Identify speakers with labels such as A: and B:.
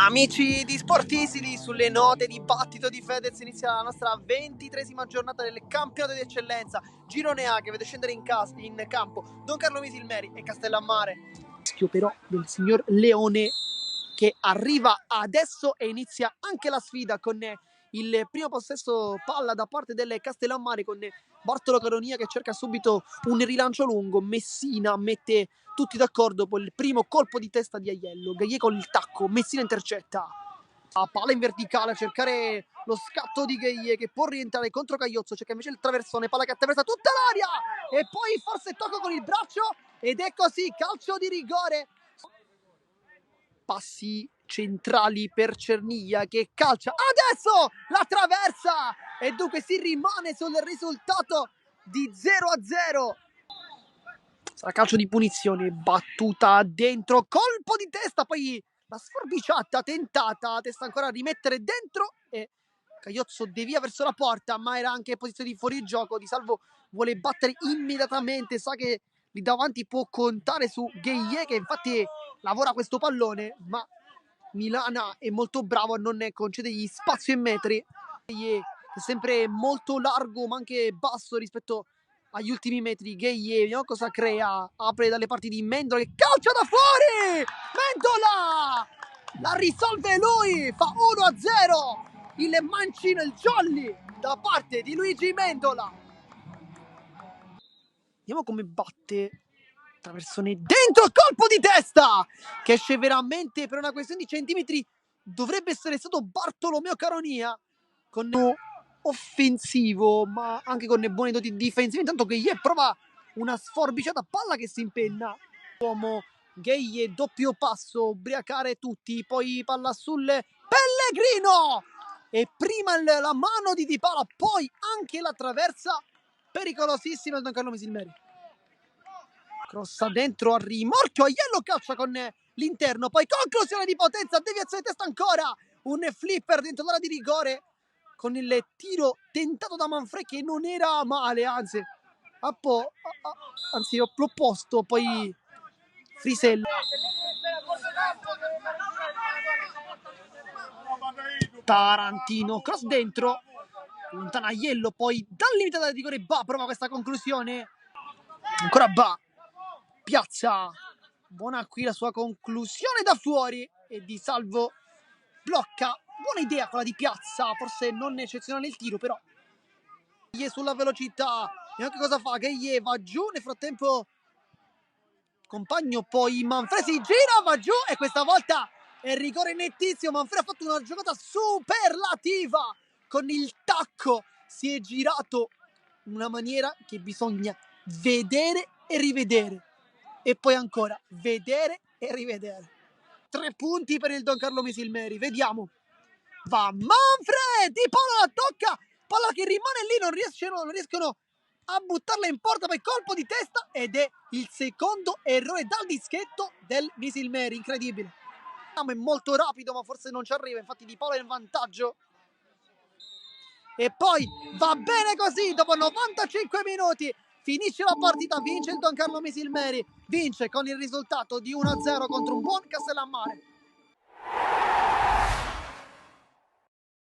A: Amici di Sportisili, sulle note di Battito di Fedez inizia la nostra 23esima giornata del campionato di eccellenza. Girone A che vede scendere in campo Don Carlo Misilmeri e Castellammare. Rischio però del signor Leone che arriva adesso e inizia anche la sfida con il primo possesso palla da parte delle Castellammare con Bartolo Caronia che cerca subito un rilancio lungo. Messina mette tutti d'accordo poi il primo colpo di testa di Aiello. Gagliè con il tacco, Messina intercetta. A palla in verticale a cercare lo scatto di Gagliè che può rientrare contro Cagliozzo, cerca invece il traversone, palla che attraversa tutta l'aria e poi forse tocca con il braccio ed è così, calcio di rigore. Passi centrali per Cerniglia che calcia adesso la traversa e dunque si rimane sul risultato di 0-0. Sarà calcio di punizione, battuta dentro, colpo di testa, poi la sforbiciata tentata, a testa ancora a rimettere dentro e Cagliozzo devia verso la porta, ma era anche in posizione di fuorigioco. Di Salvo vuole battere immediatamente, sa che lì davanti può contare su Gagliè che infatti lavora questo pallone, ma Milana è molto bravo a non concedergli spazio in metri. Gagliè è sempre molto largo ma anche basso rispetto agli ultimi metri. Gagliè, vediamo cosa crea, apre dalle parti di Mendola che calcia da fuori, Mendola la risolve lui, fa 1-0 il mancino, il jolly da parte di Luigi Mendola. Vediamo come batte traversone dentro, colpo di testa che esce veramente per una questione di centimetri. Dovrebbe essere stato Bartolomeo Caronia con offensivo ma anche con buone doti difensive. Intanto Gagliè prova una sforbiciata palla che si impenna. Uomo Gagliè, doppio passo, ubriacare tutti, poi palla sul Pellegrino e prima la mano di Dybala, poi anche la traversa pericolosissima di Don Carlo Misilmeri. Crossa dentro a rimorchio, Aiello calcia con l'interno, poi conclusione di potenza, deviazione di testa ancora, un flipper dentro l'area di rigore con il tiro tentato da Manfred che non era male, anzi l'opposto, poi Frisello. Tarantino, cross dentro, lontana Aiello, poi dal limite della rigore Ba prova questa conclusione, ancora Ba, piazza, buona qui la sua conclusione da fuori e Di Salvo blocca, buona idea quella di Piazza, forse non eccezionale il tiro però Gagliè sulla velocità e anche cosa fa? Gagliè va giù, nel frattempo compagno poi Manfred si gira, va giù e questa volta è rigore nettissimo. Manfred ha fatto una giocata superlativa con il tacco, si è girato in una maniera che bisogna vedere e rivedere e poi ancora vedere e rivedere. 3 punti per il Don Carlo Misilmeri, vediamo, va Manfred, Di Paolo la tocca, palla che rimane lì, non riescono a buttarla in porta, poi colpo di testa ed è il secondo errore dal dischetto del Misilmeri, incredibile. È molto rapido ma forse non ci arriva, infatti Di Paolo è in vantaggio e poi va bene così, dopo 95 minuti finisce la partita, vince il Don Carlo Misilmeri, vince con il risultato di 1-0 contro un buon Castellammare.